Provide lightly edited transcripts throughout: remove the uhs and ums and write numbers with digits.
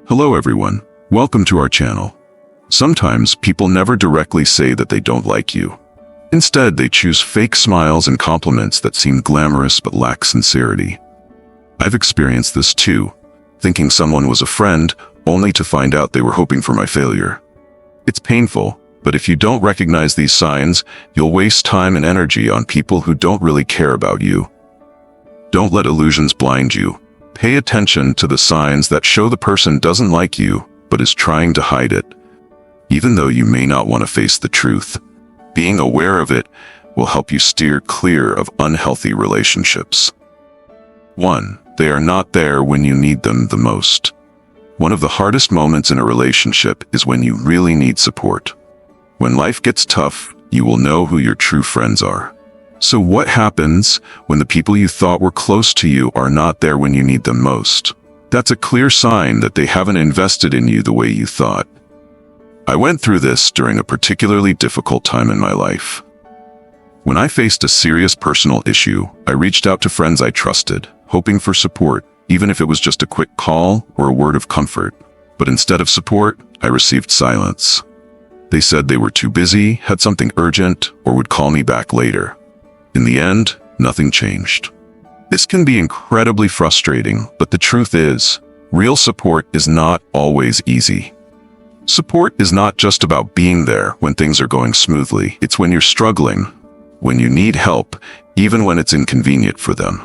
Hello everyone, welcome to our channel. Sometimes people never directly say that they don't like you. Instead, they choose fake smiles and compliments that seem glamorous but lack sincerity. I've experienced this too, thinking someone was a friend only to find out they were hoping for my failure. It's painful, but if you don't recognize these signs, you'll waste time and energy on people who don't really care about you. Don't let illusions blind you. Pay attention to the signs that show the person doesn't like you, but is trying to hide it. Even though you may not want to face the truth, being aware of it will help you steer clear of unhealthy relationships. 1. They are not there when you need them the most. One of the hardest moments in a relationship is when you really need support. When life gets tough, you will know who your true friends are. So what happens when the people you thought were close to you are not there when you need them most? That's a clear sign that they haven't invested in you the way you thought. I went through this during a particularly difficult time in my life. When I faced a serious personal issue, I reached out to friends I trusted, hoping for support, even if it was just a quick call or a word of comfort. But instead of support, I received silence. They said they were too busy, had something urgent, or would call me back later. In the end, nothing changed. This can be incredibly frustrating, but the truth is, real support is not always easy. Support is not just about being there when things are going smoothly. It's when you're struggling, when you need help, even when it's inconvenient for them.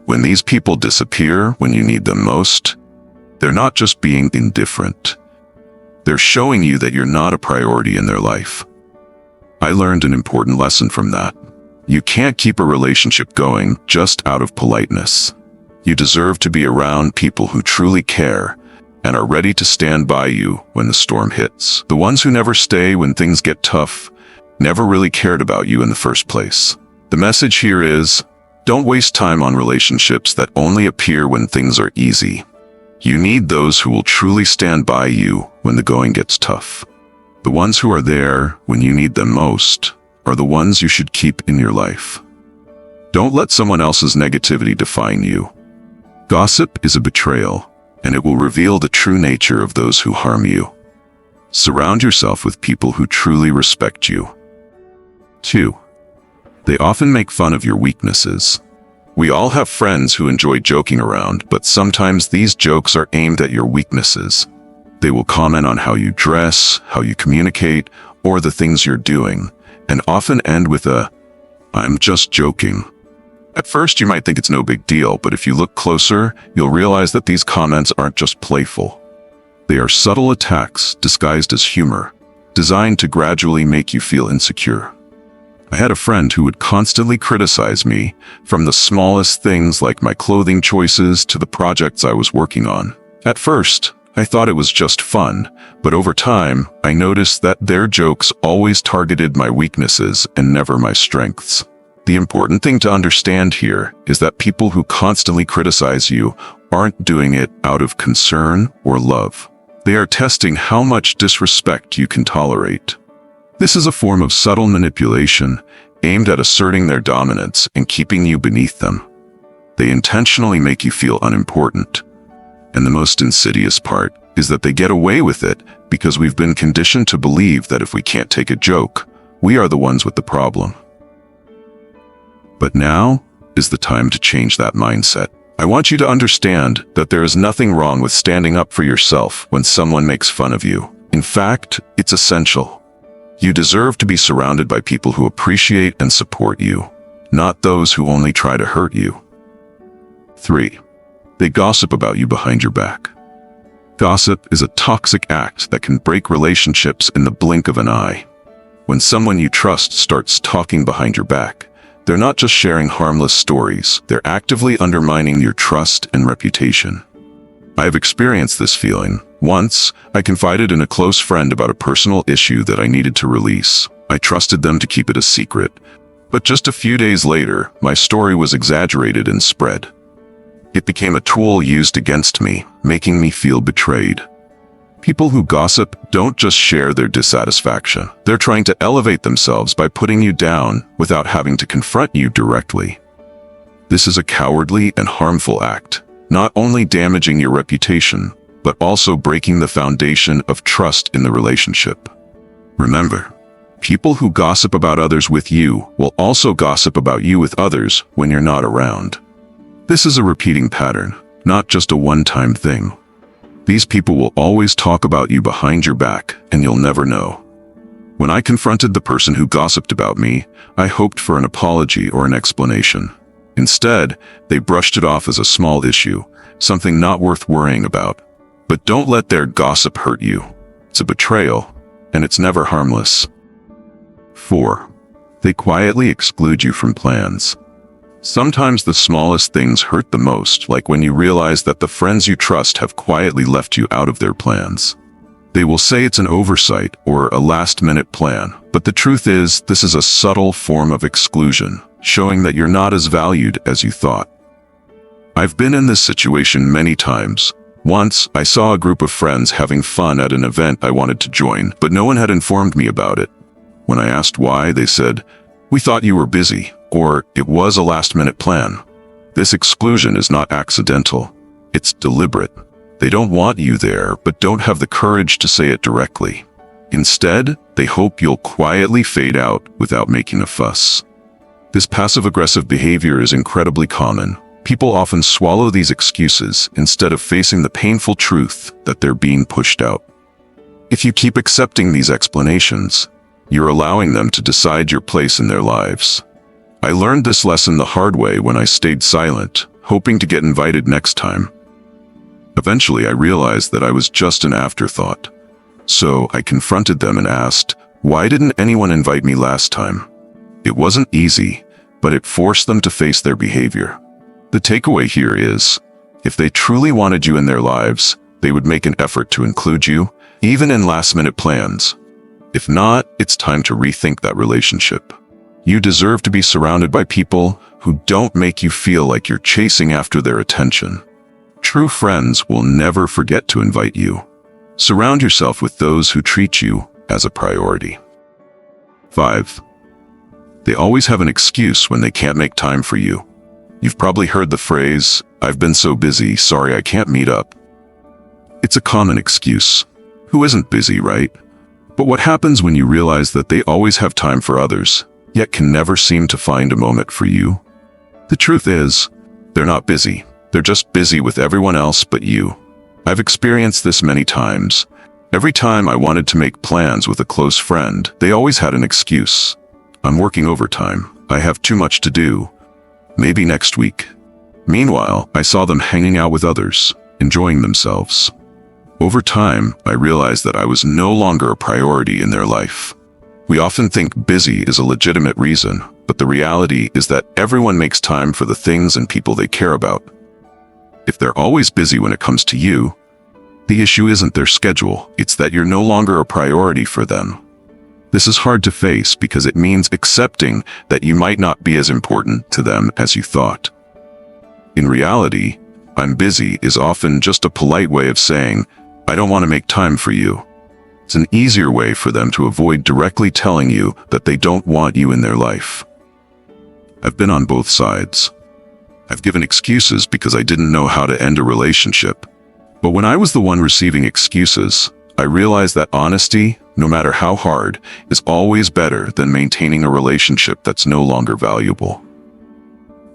When these people disappear when you need them most, they're not just being indifferent. They're showing you that you're not a priority in their life. I learned an important lesson from that. You can't keep a relationship going just out of politeness. You deserve to be around people who truly care and are ready to stand by you when the storm hits. The ones who never stay when things get tough never really cared about you in the first place. The message here is, don't waste time on relationships that only appear when things are easy. You need those who will truly stand by you when the going gets tough. The ones who are there when you need them most are the ones you should keep in your life. Don't let someone else's negativity define you. Gossip is a betrayal, and it will reveal the true nature of those who harm you. Surround yourself with people who truly respect you. 2. They often make fun of your weaknesses. We all have friends who enjoy joking around, but sometimes these jokes are aimed at your weaknesses. They will comment on how you dress, how you communicate, or the things you're doing, and often end with a, "I'm just joking." At first, you might think it's no big deal, but if you look closer, you'll realize that these comments aren't just playful. They are subtle attacks disguised as humor, designed to gradually make you feel insecure. I had a friend who would constantly criticize me, from the smallest things like my clothing choices to the projects I was working on. At first, I thought it was just fun, but over time, I noticed that their jokes always targeted my weaknesses and never my strengths. The important thing to understand here is that people who constantly criticize you aren't doing it out of concern or love. They are testing how much disrespect you can tolerate. This is a form of subtle manipulation aimed at asserting their dominance and keeping you beneath them. They intentionally make you feel unimportant. And the most insidious part is that they get away with it because we've been conditioned to believe that if we can't take a joke, we are the ones with the problem. But now is the time to change that mindset. I want you to understand that there is nothing wrong with standing up for yourself when someone makes fun of you. In fact, it's essential. You deserve to be surrounded by people who appreciate and support you, not those who only try to hurt you. 3. They gossip about you behind your back. Gossip is a toxic act that can break relationships in the blink of an eye. When someone you trust starts talking behind your back, they're not just sharing harmless stories, they're actively undermining your trust and reputation. I have experienced this feeling. Once, I confided in a close friend about a personal issue that I needed to release. I trusted them to keep it a secret, but just a few days later, my story was exaggerated and spread. It became a tool used against me, making me feel betrayed. People who gossip don't just share their dissatisfaction. They're trying to elevate themselves by putting you down without having to confront you directly. This is a cowardly and harmful act, not only damaging your reputation, but also breaking the foundation of trust in the relationship. Remember, people who gossip about others with you will also gossip about you with others when you're not around. This is a repeating pattern, not just a one-time thing. These people will always talk about you behind your back, and you'll never know. When I confronted the person who gossiped about me, I hoped for an apology or an explanation. Instead, they brushed it off as a small issue, something not worth worrying about. But don't let their gossip hurt you. It's a betrayal, and it's never harmless. 4. They quietly exclude you from plans. Sometimes the smallest things hurt the most, like when you realize that the friends you trust have quietly left you out of their plans. They will say it's an oversight or a last-minute plan, but the truth is, this is a subtle form of exclusion, showing that you're not as valued as you thought. I've been in this situation many times. Once, I saw a group of friends having fun at an event I wanted to join, but no one had informed me about it. When I asked why, they said, "We thought you were busy," or "It was a last-minute plan." This exclusion is not accidental. It's deliberate. They don't want you there, but don't have the courage to say it directly. Instead, they hope you'll quietly fade out without making a fuss. This passive-aggressive behavior is incredibly common. People often swallow these excuses instead of facing the painful truth that they're being pushed out. If you keep accepting these explanations, you're allowing them to decide your place in their lives. I learned this lesson the hard way when I stayed silent, hoping to get invited next time. Eventually, I realized that I was just an afterthought. So I confronted them and asked, "Why didn't anyone invite me last time?" It wasn't easy, but it forced them to face their behavior. The takeaway here is, if they truly wanted you in their lives, they would make an effort to include you, even in last-minute plans. If not, it's time to rethink that relationship. You deserve to be surrounded by people who don't make you feel like you're chasing after their attention. True friends will never forget to invite you. Surround yourself with those who treat you as a priority. 5. They always have an excuse when they can't make time for you. You've probably heard the phrase, "I've been so busy, sorry I can't meet up." It's a common excuse. Who isn't busy, right? But what happens when you realize that they always have time for others, yet can never seem to find a moment for you? The truth is, they're not busy. They're just busy with everyone else but you. I've experienced this many times. Every time I wanted to make plans with a close friend, they always had an excuse. "I'm working overtime. I have too much to do. Maybe next week." Meanwhile, I saw them hanging out with others, enjoying themselves. Over time, I realized that I was no longer a priority in their life. We often think busy is a legitimate reason, but the reality is that everyone makes time for the things and people they care about. If they're always busy when it comes to you, the issue isn't their schedule, it's that you're no longer a priority for them. This is hard to face because it means accepting that you might not be as important to them as you thought. In reality, "I'm busy" is often just a polite way of saying, "I don't want to make time for you." It's an easier way for them to avoid directly telling you that they don't want you in their life. I've been on both sides. I've given excuses because I didn't know how to end a relationship. But when I was the one receiving excuses, I realized that honesty, no matter how hard, is always better than maintaining a relationship that's no longer valuable.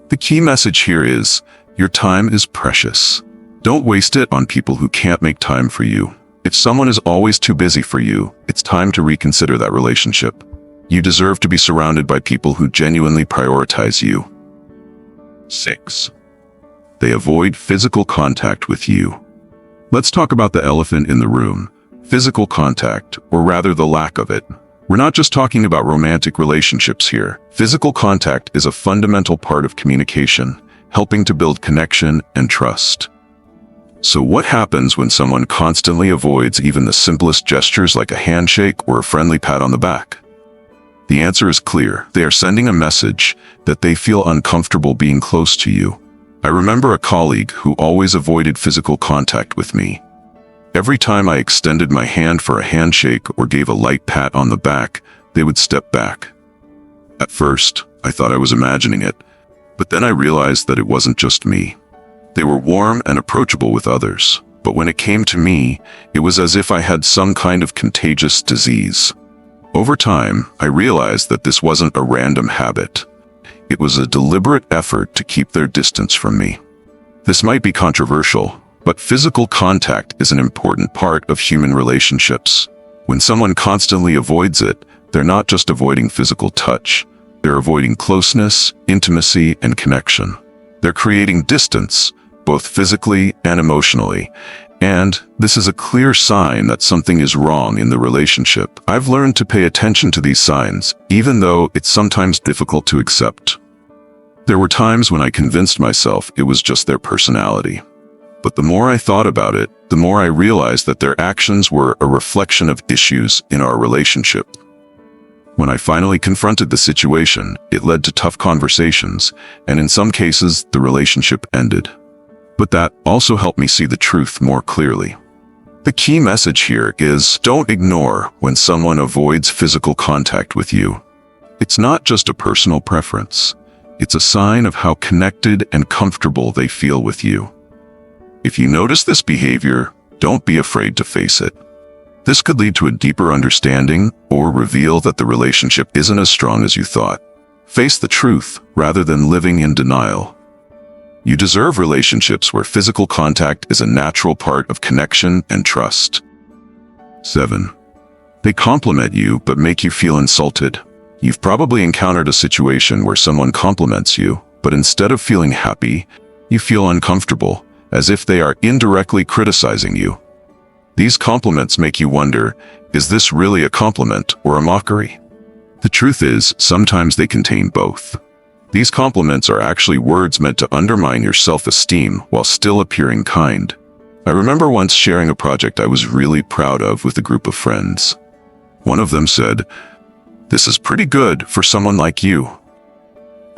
The key message here is, your time is precious. Don't waste it on people who can't make time for you. If someone is always too busy for you, it's time to reconsider that relationship. You deserve to be surrounded by people who genuinely prioritize you. 6. They avoid physical contact with you. Let's talk about the elephant in the room. Physical contact, or rather the lack of it. We're not just talking about romantic relationships here. Physical contact is a fundamental part of communication, helping to build connection and trust. So what happens when someone constantly avoids even the simplest gestures like a handshake or a friendly pat on the back? The answer is clear. They are sending a message that they feel uncomfortable being close to you. I remember a colleague who always avoided physical contact with me. Every time I extended my hand for a handshake or gave a light pat on the back, they would step back. At first, I thought I was imagining it, but then I realized that it wasn't just me. They were warm and approachable with others, But when it came to me, it was as if I had some kind of contagious disease. Over time, I realized that this wasn't a random habit. It was a deliberate effort to keep their distance from me. This might be controversial, but physical contact is an important part of human relationships. When someone constantly avoids it, they're not just avoiding physical touch. They're avoiding closeness, intimacy, and connection. They're creating distance, both physically and emotionally. And this is a clear sign that something is wrong in the relationship. I've learned to pay attention to these signs, even though it's sometimes difficult to accept. There were times when I convinced myself it was just their personality. But the more I thought about it, the more I realized that their actions were a reflection of issues in our relationship. When I finally confronted the situation, it led to tough conversations, and in some cases, the relationship ended. But that also helped me see the truth more clearly. The key message here is, don't ignore when someone avoids physical contact with you. It's not just a personal preference. It's a sign of how connected and comfortable they feel with you. If you notice this behavior, don't be afraid to face it. This could lead to a deeper understanding or reveal that the relationship isn't as strong as you thought. Face the truth rather than living in denial. You deserve relationships where physical contact is a natural part of connection and trust. 7. They compliment you but make you feel insulted. You've probably encountered a situation where someone compliments you, but instead of feeling happy, you feel uncomfortable, as if they are indirectly criticizing you. These compliments make you wonder, is this really a compliment or a mockery? The truth is, sometimes they contain both. These compliments are actually words meant to undermine your self-esteem while still appearing kind. I remember once sharing a project I was really proud of with a group of friends. One of them said, "This is pretty good for someone like you."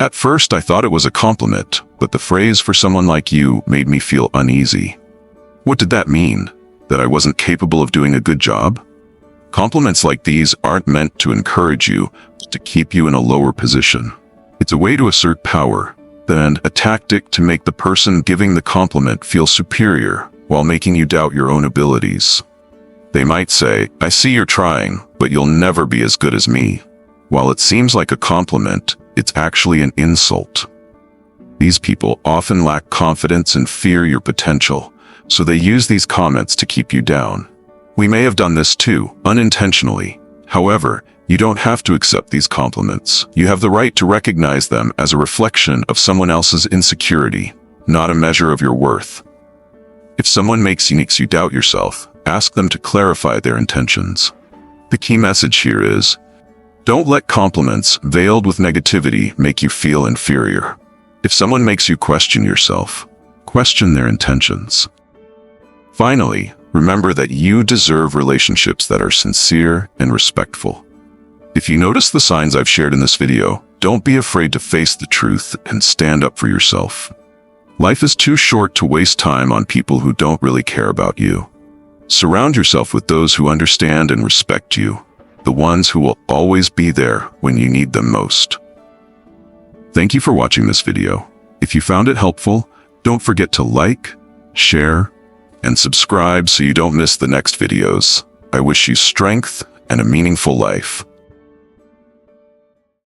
At first, I thought it was a compliment, but the phrase "for someone like you" made me feel uneasy. What did that mean? That I wasn't capable of doing a good job? Compliments like these aren't meant to encourage you, but to keep you in a lower position. It's a way to assert power, and a tactic to make the person giving the compliment feel superior while making you doubt your own abilities. They might say, "I see you're trying, but you'll never be as good as me." While it seems like a compliment, it's actually an insult. These people often lack confidence and fear your potential, so they use these comments to keep you down. We may have done this too, unintentionally. However, you don't have to accept these compliments. You have the right to recognize them as a reflection of someone else's insecurity, not a measure of your worth. If someone makes you doubt yourself, ask them to clarify their intentions. The key message here is, don't let compliments veiled with negativity make you feel inferior. If someone makes you question yourself, question their intentions. Finally, remember that you deserve relationships that are sincere and respectful. If you notice the signs I've shared in this video, don't be afraid to face the truth and stand up for yourself. Life is too short to waste time on people who don't really care about you. Surround yourself with those who understand and respect you, the ones who will always be there when you need them most. Thank you for watching this video. If you found it helpful, don't forget to like, share, and subscribe so you don't miss the next videos. I wish you strength and a meaningful life.